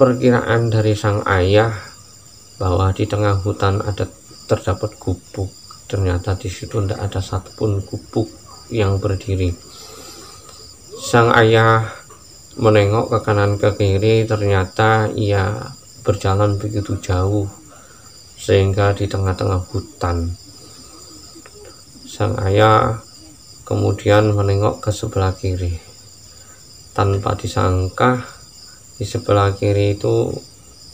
perkiraan dari sang ayah bahwa di tengah hutan terdapat gubuk. Ternyata di situ tidak ada satupun gubuk yang berdiri. Sang ayah menengok ke kanan ke kiri, ternyata ia berjalan begitu jauh sehingga di tengah-tengah hutan. Sang ayah kemudian menengok ke sebelah kiri. Tanpa disangka di sebelah kiri itu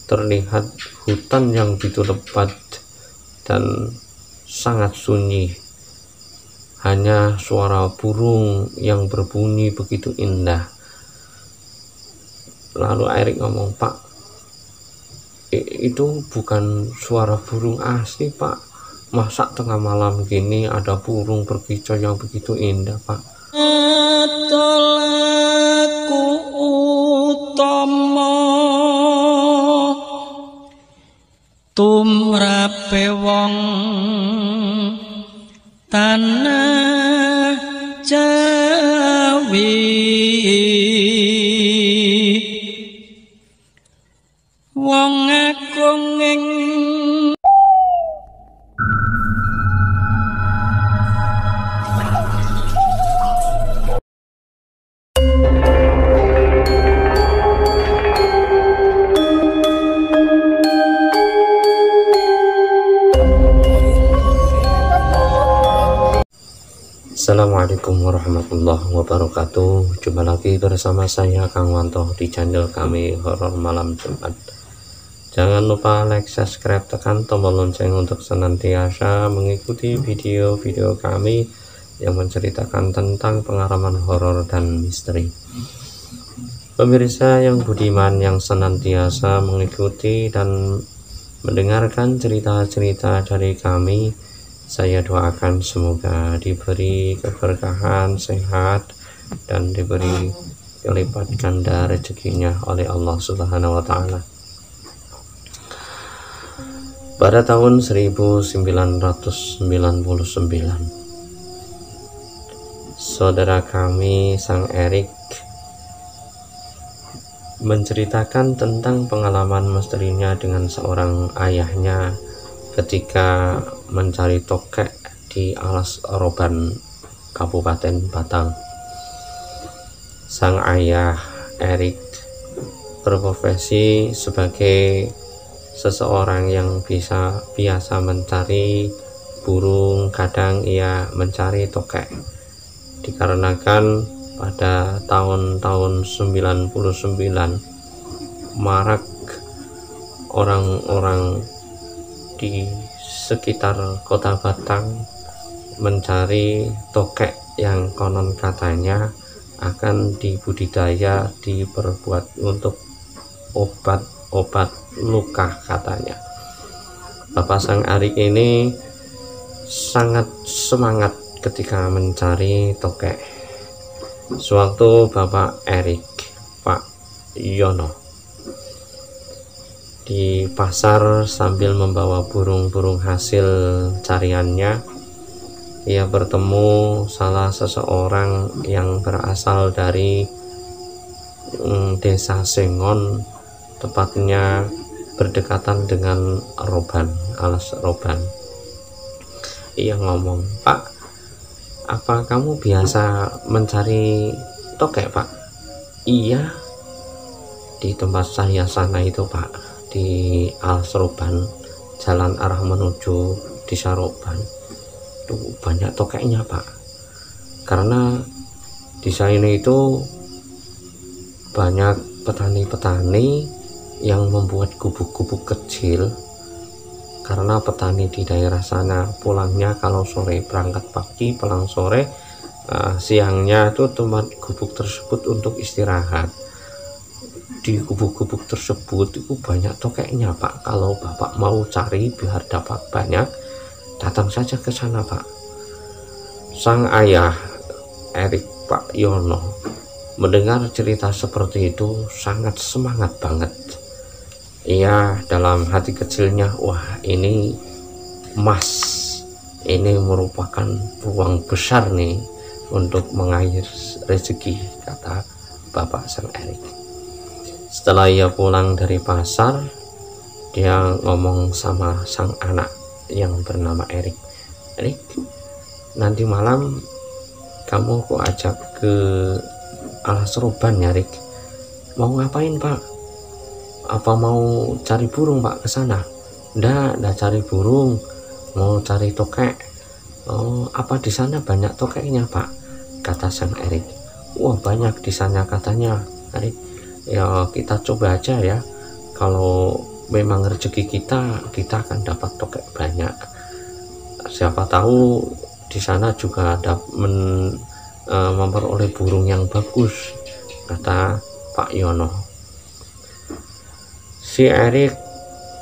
terlihat hutan yang begitu lebat dan sangat sunyi. Hanya suara burung yang berbunyi begitu indah. Lalu Erik ngomong, "Pak, itu bukan suara burung asli, Pak. Masa tengah malam gini ada burung berkicau yang begitu indah, Pak?" Tolaku utama tumrape wong tanah Jawi, wong agung ing Assalamualaikum warahmatullahi wabarakatuh. Jumpa lagi bersama saya Kang Wanto di channel kami Horor Malam Jumat. Jangan lupa like, subscribe, tekan tombol lonceng untuk senantiasa mengikuti video-video kami yang menceritakan tentang pengalaman horor dan misteri. Pemirsa yang budiman yang senantiasa mengikuti dan mendengarkan cerita-cerita dari kami, saya doakan semoga diberi keberkahan, sehat, dan diberi kelipat ganda rezekinya oleh Allah Subhanahu wa Ta'ala. Pada tahun 1999, saudara kami sang Erik menceritakan tentang pengalaman misterinya dengan seorang ayahnya ketika mencari tokek di alas Roban, Kabupaten Batang. Sang ayah Erik berprofesi sebagai seseorang yang biasa mencari burung. Kadang ia mencari tokek, dikarenakan pada tahun-tahun 99 marak orang-orang di sekitar kota Batang mencari tokek yang konon katanya akan dibudidaya, diperbuat untuk obat luka katanya. Bapak sang Erik ini sangat semangat ketika mencari tokek. Sewaktu Bapak Erik, Pak Yono, di pasar sambil membawa burung-burung hasil cariannya, ia bertemu salah seseorang yang berasal dari desa Sengon, tepatnya berdekatan dengan Roban, alas Roban. Ia ngomong, "Pak, apa kamu biasa mencari tokek, Pak?" "Iya, di tempat saya sana itu, Pak, di alas Roban, jalan arah menuju desa Roban. Tuh banyak tokeknya, Pak. Karena di sana itu banyak petani-petani yang membuat gubuk-gubuk kecil. Karena petani di daerah sana pulangnya kalau sore, berangkat pagi pulang sore, siangnya itu tempat gubuk tersebut untuk istirahat. Di gubuk-gubuk tersebut itu banyak tokeknya, Pak. Kalau Bapak mau cari biar dapat banyak, datang saja ke sana, Pak." Sang ayah Erik, Pak Yono, mendengar cerita seperti itu sangat semangat banget. Ia dalam hati kecilnya, "Wah, ini emas, ini merupakan peluang besar nih untuk mengais rezeki," kata Bapak sang Erik. Setelah ia pulang dari pasar, dia ngomong sama sang anak yang bernama Erik. Erik, nanti malam kamu aku ajak ke alas roban ya, Rik. Mau ngapain, Pak? Apa mau cari burung, Pak, ke sana? Ndak cari burung, mau cari tokek. Oh, apa di sana banyak tokeknya, Pak? Kata sang Erik. Wah, banyak di sana katanya, Erik. Ya, kita coba aja ya. Kalau memang rezeki kita akan dapat tokek banyak. Siapa tahu di sana juga ada memperoleh burung yang bagus, kata Pak Yono. Si Erik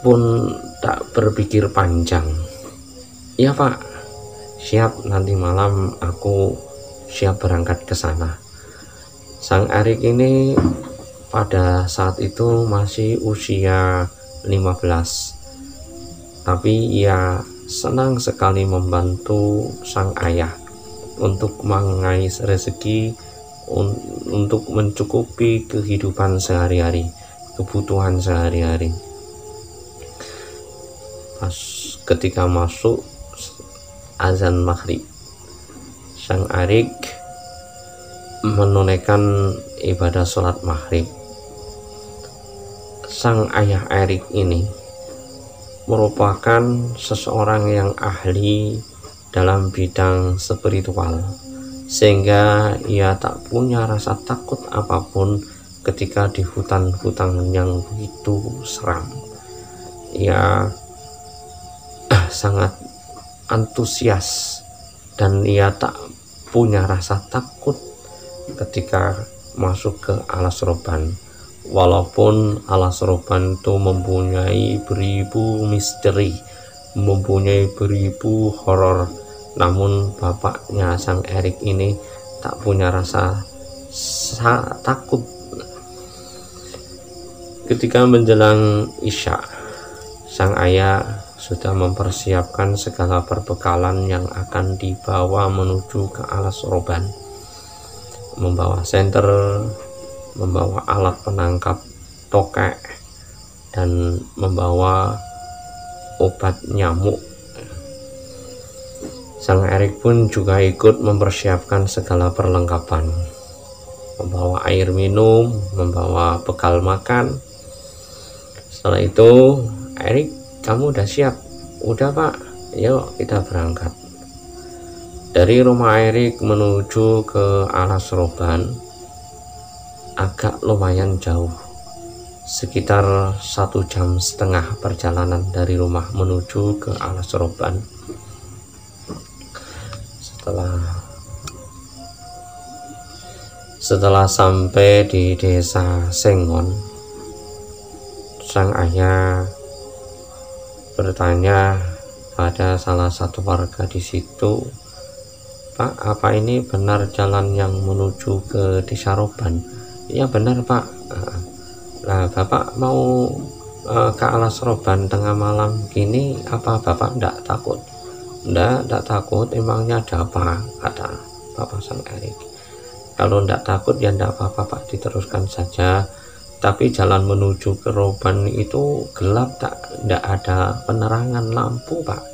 pun tak berpikir panjang. Ya, Pak, siap, nanti malam aku siap berangkat ke sana. Sang Erik ini pada saat itu masih usia 15, tapi ia senang sekali membantu sang ayah untuk mengais rezeki untuk mencukupi kehidupan sehari-hari, kebutuhan sehari-hari. Pas ketika masuk azan maghrib, sang Erik menunaikan ibadah sholat maghrib. Sang ayah Erik ini merupakan seseorang yang ahli dalam bidang spiritual, sehingga ia tak punya rasa takut apapun ketika di hutan-hutan yang begitu seram. Ia sangat antusias dan ia tak punya rasa takut ketika masuk ke alas roban. Walaupun alas roban itu mempunyai beribu misteri, mempunyai beribu horor, namun bapaknya sang Erik ini tak punya rasa takut. Ketika menjelang Isya, sang ayah sudah mempersiapkan segala perbekalan yang akan dibawa menuju ke alas roban. Membawa senter, membawa alat penangkap tokek, dan membawa obat nyamuk. Sang Erik pun juga ikut mempersiapkan segala perlengkapan, membawa air minum, membawa bekal makan. Setelah itu, Erik, kamu udah siap? Udah, Pak, yuk kita berangkat. Dari rumah Erik menuju ke alas roban agak lumayan jauh, sekitar 1,5 jam perjalanan dari rumah menuju ke alas roban. Setelah sampai di desa Sengon, sang ayah bertanya pada salah satu warga di situ, Pak, apa ini benar jalan yang menuju ke desa Roban? Ya benar, Pak. Nah, Bapak mau ke alas roban tengah malam gini, apa Bapak enggak takut? Enggak takut, emangnya ada apa? Kata Bapak sang Erik. Kalau enggak takut ya enggak apa-apa, Pak, diteruskan saja. Tapi jalan menuju ke roban itu gelap, enggak ada penerangan lampu, Pak.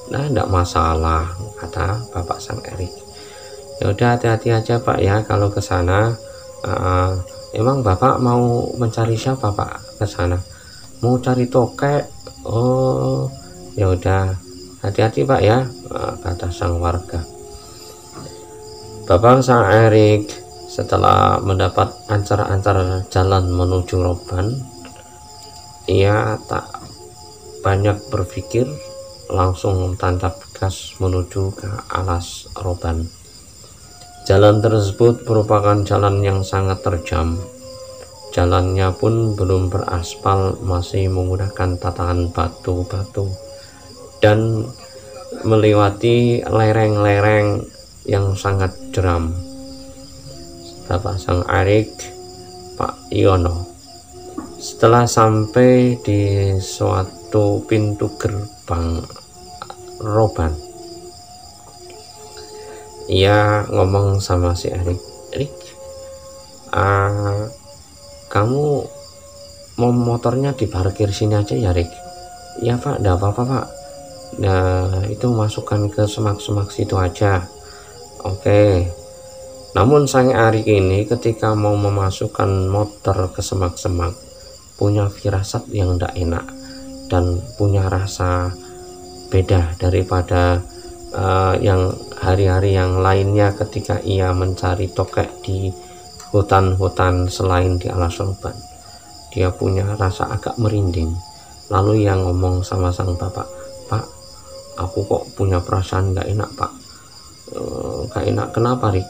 Nah, enggak masalah, kata Bapak sang Erik. Ya udah, hati-hati aja, Pak, ya kalau ke sana. Emang Bapak mau mencari siapa, Pak, ke sana? Mau cari tokek? Oh, ya udah, hati-hati, Pak, ya, kata sang warga. Bapak sang Erik setelah mendapat ancar-ancar jalan menuju roban, ia tak banyak berpikir, langsung tancap gas menuju ke alas roban. Jalan tersebut merupakan jalan yang sangat terjal. Jalannya pun belum beraspal, masih menggunakan tatakan batu-batu dan melewati lereng-lereng yang sangat curam. Bapak sang Erik, Pak Yono, setelah sampai di suatu pintu gerbang roban, ia ngomong sama si Erik, Erik, kamu mau motornya diparkir sini aja ya Rik? Ya Pak, enggak apa-apa Pak. Nah itu masukkan ke semak-semak situ aja. Oke. Namun sang Arik ini ketika mau memasukkan motor ke semak-semak punya firasat yang tidak enak dan punya rasa beda daripada yang hari-hari yang lainnya ketika ia mencari tokek di hutan-hutan selain di Alas Roban. Dia punya rasa agak merinding. Lalu ia ngomong sama sang bapak, Pak, aku kok punya perasaan gak enak Pak. Gak enak kenapa Rik?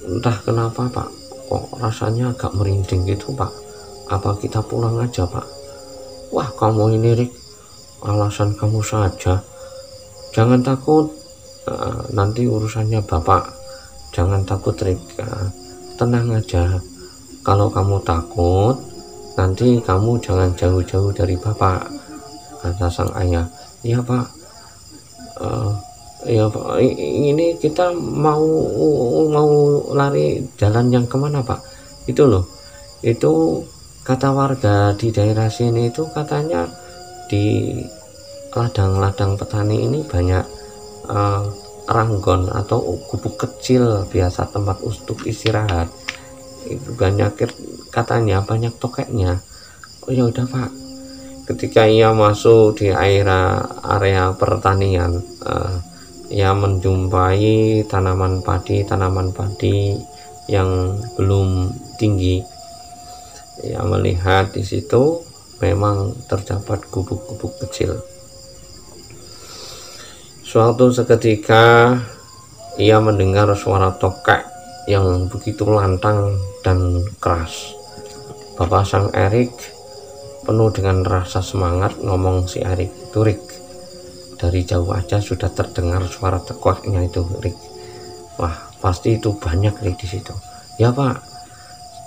Entah kenapa Pak, kok rasanya agak merinding gitu Pak. Apa kita pulang aja Pak? Wah kamu ini Rik, alasan kamu saja. Jangan takut, nanti urusannya bapak. Jangan takut Rik, tenang aja. Kalau kamu takut, nanti kamu jangan jauh-jauh dari bapak, kata sang ayah. Iya Pak, ya Pak, ini kita mau lari jalan yang kemana Pak? Itu loh, itu kata warga di daerah sini itu katanya di ladang-ladang petani ini banyak ranggon atau gubuk kecil, biasa tempat untuk istirahat. Itu banyak, katanya banyak tokeknya. Oh ya udah Pak. Ketika ia masuk di area pertanian, ia menjumpai tanaman padi yang belum tinggi. Ia melihat di situ memang terdapat gubuk-gubuk kecil. Suatu seketika ia mendengar suara tokek yang begitu lantang dan keras. Bapak sang Erik penuh dengan rasa semangat ngomong si Erik, itu Rik, dari jauh aja sudah terdengar suara tekoknya itu Rik. Wah pasti itu banyak Rik di situ. Ya Pak.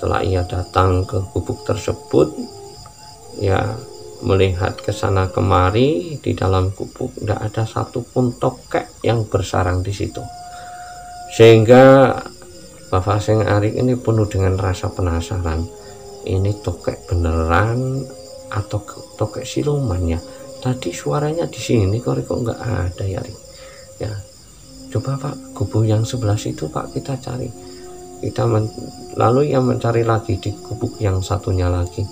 Setelah ia datang ke gubuk tersebut, ya melihat ke sana kemari, di dalam gubuk tidak ada satupun tokek yang bersarang di situ. Sehingga Bapak Seng Arik ini penuh dengan rasa penasaran. Ini tokek beneran atau tokek siluman ya? Tadi suaranya di sini kok nggak ada ya Rik? Ya, coba Pak gubuk yang sebelah situ Pak kita cari. Lalu ia mencari lagi di gubuk yang satunya lagi.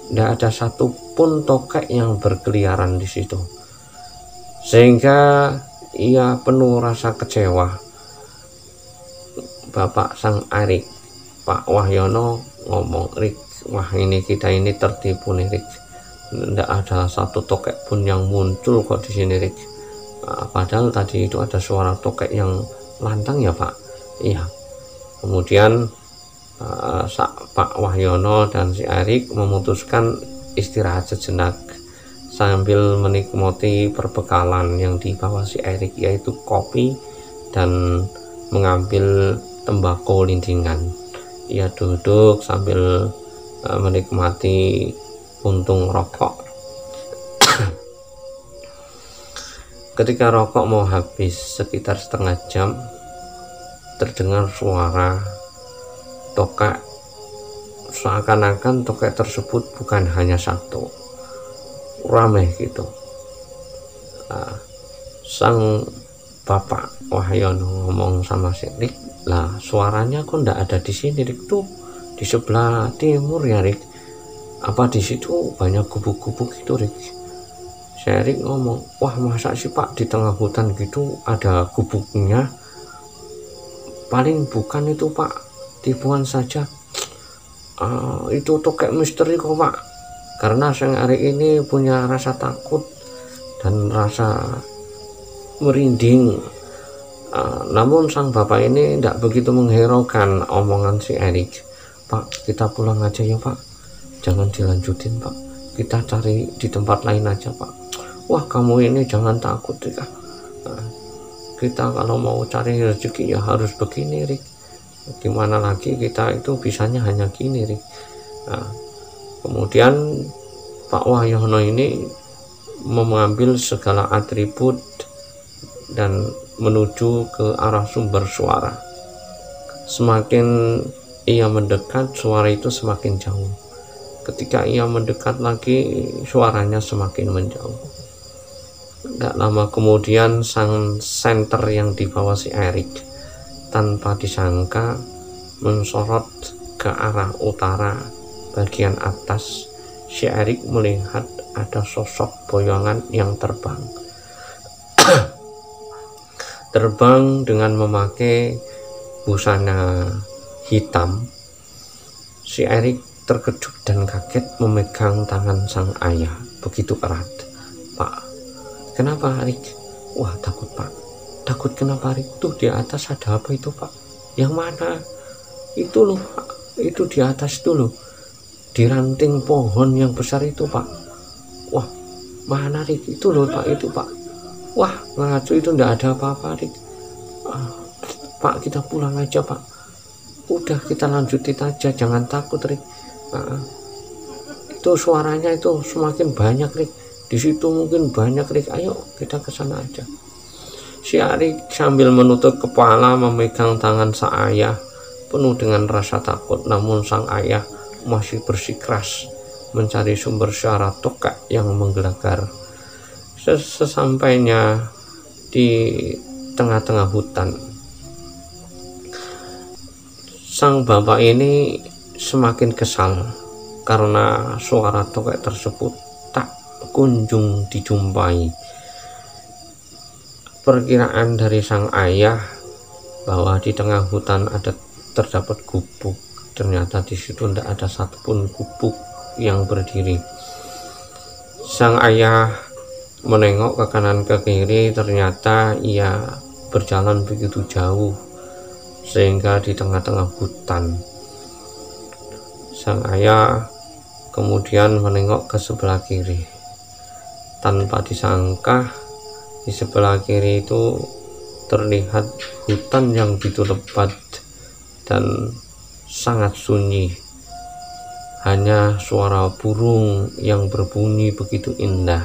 Tidak ada satupun tokek yang berkeliaran di situ, sehingga ia penuh rasa kecewa. Bapak sang Arik, Pak Wahyono ngomong, Rik, wah ini kita ini tertipu nih Rik. Tidak ada satu tokek pun yang muncul kok di sini Rik. Padahal tadi itu ada suara tokek yang lantang ya Pak. Iya. Kemudian Pak Wahyono dan si Arik memutuskan istirahat sejenak sambil menikmati perbekalan yang dibawa si Arik, yaitu kopi dan mengambil tembakau lintingan. Ia duduk sambil menikmati puntung rokok. Ketika rokok mau habis sekitar setengah jam, terdengar suara tokek. Seakan-akan tokek tersebut bukan hanya satu, ramai gitu. Sang Bapak Wahyono ngomong sama si Rik, lah suaranya kok ndak ada di sini Rik, tuh di sebelah timur ya Rik. Apa di situ banyak gubuk-gubuk itu Rik? Si Rik ngomong, wah masa sih Pak di tengah hutan gitu ada gubuknya? Paling bukan itu Pak, tipuan saja. Itu tokek misteri kok Pak. Karena sang Arik ini punya rasa takut dan rasa merinding. Namun sang bapak ini tidak begitu menghiraukan omongan si Arik. Pak, kita pulang aja ya Pak. Jangan dilanjutin Pak. Kita cari di tempat lain aja Pak. Wah kamu ini jangan takut ya. Kita kalau mau cari rezeki ya harus begini Rik. Gimana lagi kita itu bisanya hanya gini Rik. Kemudian Pak Wahyono ini mengambil segala atribut dan menuju ke arah sumber suara. Semakin ia mendekat, suara itu semakin jauh. Ketika ia mendekat lagi, suaranya semakin menjauh. Tidak lama kemudian sang senter yang dibawa si Erik tanpa disangka mensorot ke arah utara bagian atas. Si Erik melihat ada sosok boyongan yang terbang dengan memakai busana hitam. Si Erik terkejut dan kaget memegang tangan sang ayah begitu erat. "Pak, kenapa, Erik?" "Wah, takut, Pak." "Takut kenapa, Erik? Tuh di atas ada apa itu, Pak?" "Yang mana?" "Itu loh, Pak. Itu di atas itu loh. Di ranting pohon yang besar itu, Pak." "Wah, mana, Erik?" "Itu loh, Pak. Itu, Pak." "Wah, ngaco, itu enggak ada apa-apa, Erik." "Pak, kita pulang aja, Pak. Udah, kita lanjutin aja, jangan takut, Erik." "Itu suaranya itu semakin banyak, Erik. Di situ mungkin banyak, Erik. Ayo kita ke sana aja." Si Erik sambil menutup kepala memegang tangan sang ayah penuh dengan rasa takut, namun sang ayah masih bersikeras mencari sumber suara tokek yang menggelegar. Sesampainya di tengah-tengah hutan, sang bapak ini semakin kesal karena suara tokek tersebut tak kunjung dijumpai. Perkiraan dari sang ayah bahwa di tengah hutan terdapat gubuk, ternyata di situ tidak ada satupun gubuk yang berdiri. Sang ayah menengok ke kanan ke kiri, ternyata ia berjalan begitu jauh sehingga di tengah-tengah hutan. Sang ayah kemudian menengok ke sebelah kiri. Tanpa disangka, di sebelah kiri itu terlihat hutan yang begitu lebat dan sangat sunyi. Hanya suara burung yang berbunyi begitu indah.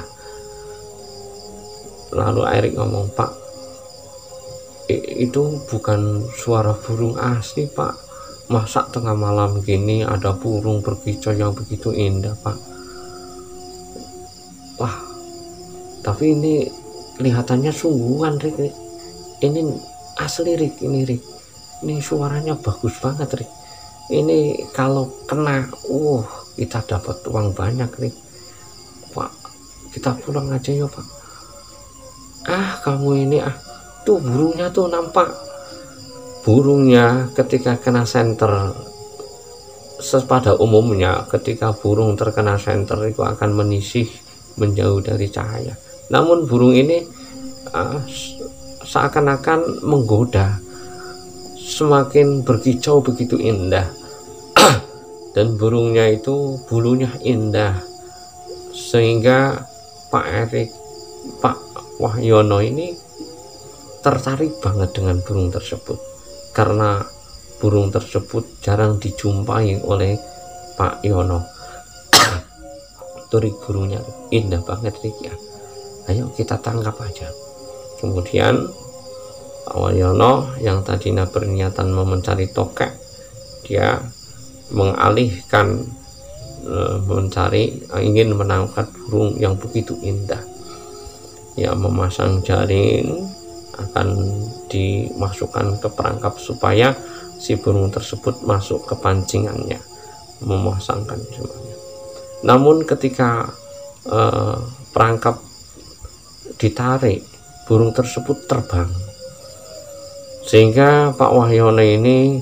Lalu Erik ngomong, "Pak, itu bukan suara burung asli, Pak. Masa tengah malam gini ada burung berkicau yang begitu indah, Pak?" "Wah, tapi ini kelihatannya sungguhan, Rik. Ini asli, Rik. Ini suaranya bagus banget, Rik. Ini kalau kena, kita dapat uang banyak, Rik. Pak, kita pulang aja yuk, Pak." Kamu ini, tuh burungnya tuh nampak." Burungnya ketika kena senter, pada umumnya ketika burung terkena senter itu akan menyisih menjauh dari cahaya. Namun burung ini seakan-akan menggoda, semakin berkicau begitu indah. Dan burungnya itu bulunya indah, sehingga Pak Wahyono ini tertarik banget dengan burung tersebut, karena burung tersebut jarang dijumpai oleh Pak Yono. Turik burungnya indah banget, Rik, ya. Ayo kita tangkap aja. Kemudian Pak Wahyono yang tadinya berniatan mau mencari tokek, dia mengalihkan ingin menangkap burung yang begitu indah. Ya, memasang jaring akan dimasukkan ke perangkap supaya si burung tersebut masuk ke pancingannya, memasangkan semuanya. Namun ketika perangkap ditarik, burung tersebut terbang, sehingga Pak Wahyono ini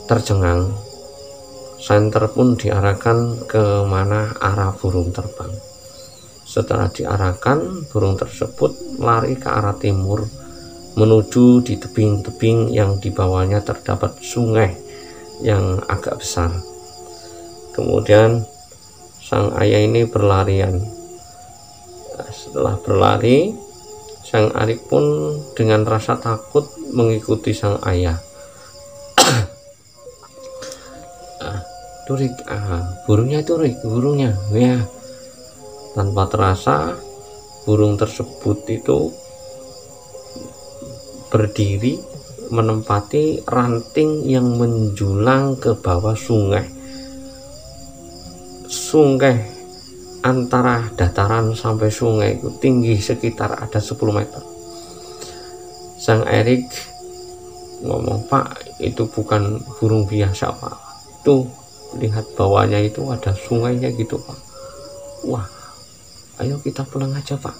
tercengang. Senter pun diarahkan ke mana arah burung terbang. Setelah diarahkan, burung tersebut lari ke arah timur menuju di tebing-tebing yang di bawahnya terdapat sungai yang agak besar. Kemudian sang ayah ini berlarian. Setelah berlari, sang Erik pun dengan rasa takut mengikuti sang ayah. Rik, burungnya itu, Rik, burungnya, ya. Tanpa terasa burung tersebut itu berdiri menempati ranting yang menjulang ke bawah sungai. sungai, antara dataran sampai sungai itu tinggi sekitar ada 10 meter. Sang Erik ngomong, Pak, itu bukan burung biasa, Pak. Tuh, lihat bawahnya itu ada sungainya gitu, Pak. Wah, ayo kita pulang aja, Pak.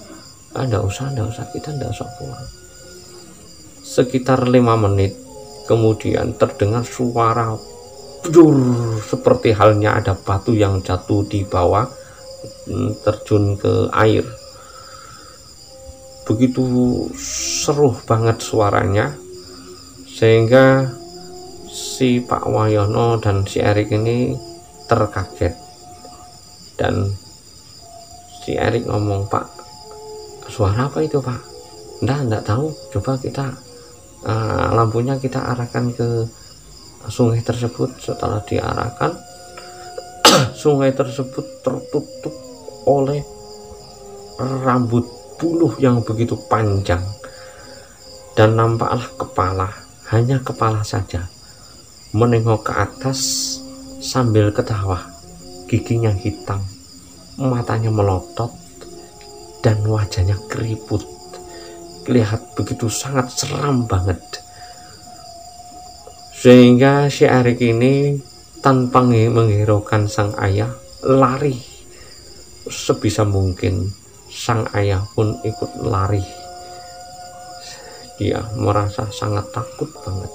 Nggak usah, kita nggak usah pulang. Sekitar 5 menit kemudian terdengar suara bujur, seperti halnya ada batu yang jatuh di bawah, terjun ke air. Begitu seru banget suaranya, sehingga si Pak Wayono dan si Erik ini terkaget. Dan si Erik ngomong, Pak, suara apa itu, Pak? Enggak tahu, coba kita lampunya kita arahkan ke sungai tersebut. Setelah diarahkan, sungai tersebut tertutup oleh rambut buluh yang begitu panjang, dan nampaklah kepala, hanya kepala saja, menengok ke atas sambil ketawa. Giginya hitam, matanya melotot, dan wajahnya keriput. Lihat begitu sangat seram banget. Sehingga si Erik ini tanpa menghiraukan sang ayah lari sebisa mungkin. Sang ayah pun ikut lari. Dia merasa sangat takut banget.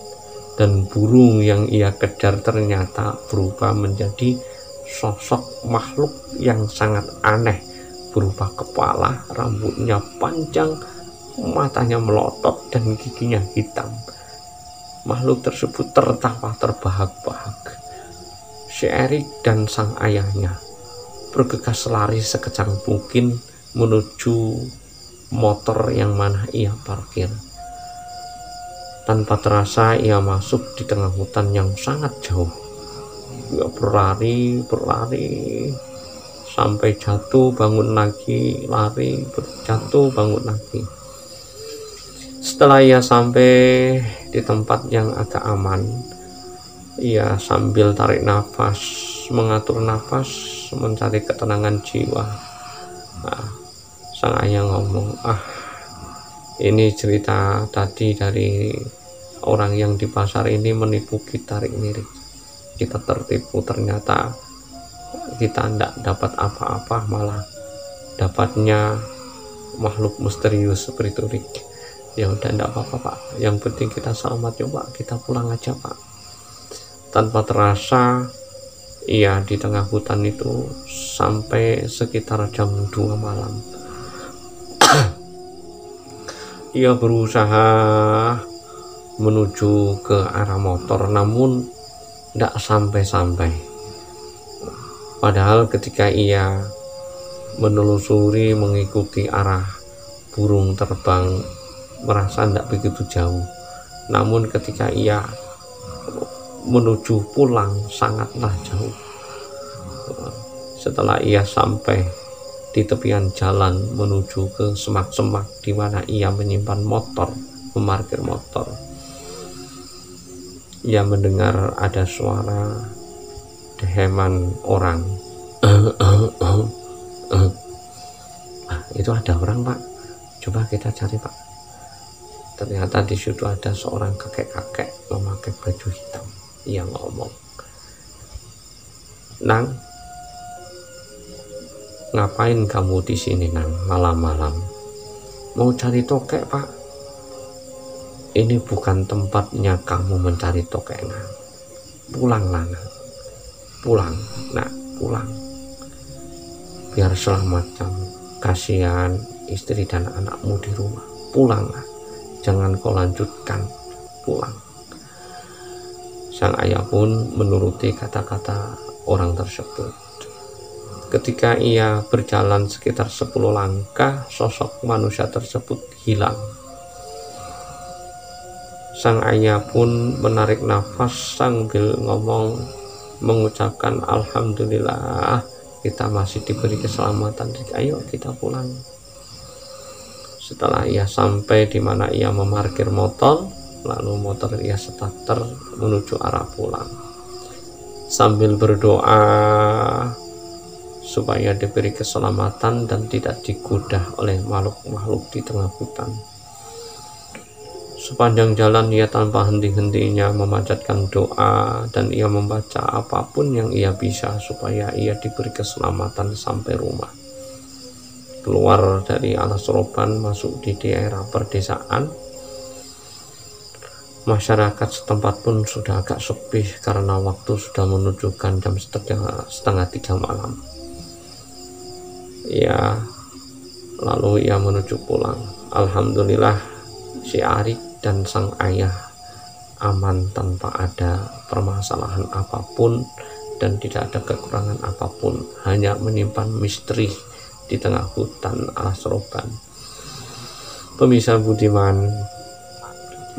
Dan burung yang ia kejar ternyata berubah menjadi sosok makhluk yang sangat aneh, berupa kepala, rambutnya panjang, matanya melotot, dan giginya hitam. Makhluk tersebut tertawa terbahak-bahak. Si Erik dan sang ayahnya bergegas lari sekejang mungkin menuju motor yang mana ia parkir. Tanpa terasa ia masuk di tengah hutan yang sangat jauh. Ia berlari sampai jatuh bangun lagi, lari, jatuh bangun lagi. Setelah ia sampai di tempat yang agak aman, ia sambil tarik nafas, mengatur nafas, mencari ketenangan jiwa. Nah, sang ayah ngomong, ini cerita tadi dari orang yang di pasar ini menipu kita, Rik. Kita tertipu, ternyata kita tidak dapat apa-apa, malah dapatnya makhluk misterius seperti itu, Rik. Ya udah, tidak apa-apa, Pak, yang penting kita selamat. Coba kita pulang aja, Pak. Tanpa terasa ia di tengah hutan itu sampai sekitar jam 2 malam. Ia berusaha menuju ke arah motor, namun tidak sampai-sampai. Padahal ketika ia menelusuri mengikuti arah burung terbang, merasa tidak begitu jauh. Namun ketika ia menuju pulang, sangatlah jauh. Setelah ia sampai di tepian jalan menuju ke semak-semak di mana ia menyimpan motor, memarkir motor, ia mendengar ada suara deheman orang. Itu ada orang, Pak. Coba kita cari, Pak. Ternyata di situ ada seorang kakek-kakek memakai baju hitam. Ia ngomong, Nang, ngapain kamu di sini, Nang, malam-malam? Mau cari tokek, Pak? Ini bukan tempatnya kamu mencari tokek, Nang. Pulanglah, Nang. Pulang, Nak, pulang. Biar selamat kamu. Kasihan istri dan anakmu di rumah. Pulanglah. Jangan kau lanjutkan, pulang. Sang ayah pun menuruti kata-kata orang tersebut. Ketika ia berjalan sekitar 10 langkah, sosok manusia tersebut hilang. Sang ayah pun menarik nafas sambil ngomong, mengucapkan Alhamdulillah, kita masih diberi keselamatan. Ayo kita pulang. Setelah ia sampai di mana ia memarkir motor, lalu motor ia starter menuju arah pulang. Sambil berdoa, supaya diberi keselamatan dan tidak digoda oleh makhluk-makhluk di tengah hutan. Sepanjang jalan ia tanpa henti-hentinya memanjatkan doa dan ia membaca apapun yang ia bisa supaya ia diberi keselamatan sampai rumah. Keluar dari Alas Roban masuk di daerah perdesaan. Masyarakat setempat pun sudah agak sepi karena waktu sudah menunjukkan jam setengah 3 malam. Lalu ia menuju pulang. Alhamdulillah si Arik dan sang ayah aman tanpa ada permasalahan apapun dan tidak ada kekurangan apapun, hanya menyimpan misteri di tengah hutan Alas Roban. Pemirsa budiman,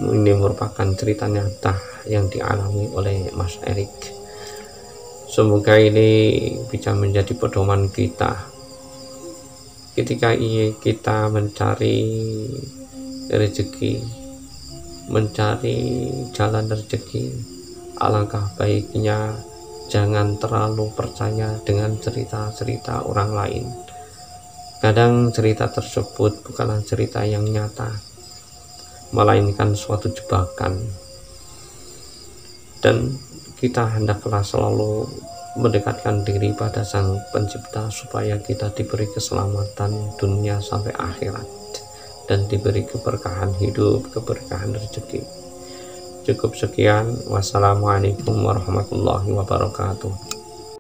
ini merupakan cerita nyata yang dialami oleh Mas Erik. Semoga ini bisa menjadi pedoman kita ketika kita mencari rezeki, mencari jalan rezeki. Alangkah baiknya jangan terlalu percaya dengan cerita-cerita orang lain. Kadang cerita tersebut bukanlah cerita yang nyata, melainkan suatu jebakan. Dan kita hendaklah selalu mendekatkan diri pada Sang Pencipta supaya kita diberi keselamatan dunia sampai akhirat dan diberi keberkahan hidup, keberkahan rezeki. Cukup sekian. Wassalamualaikum warahmatullahi wabarakatuh.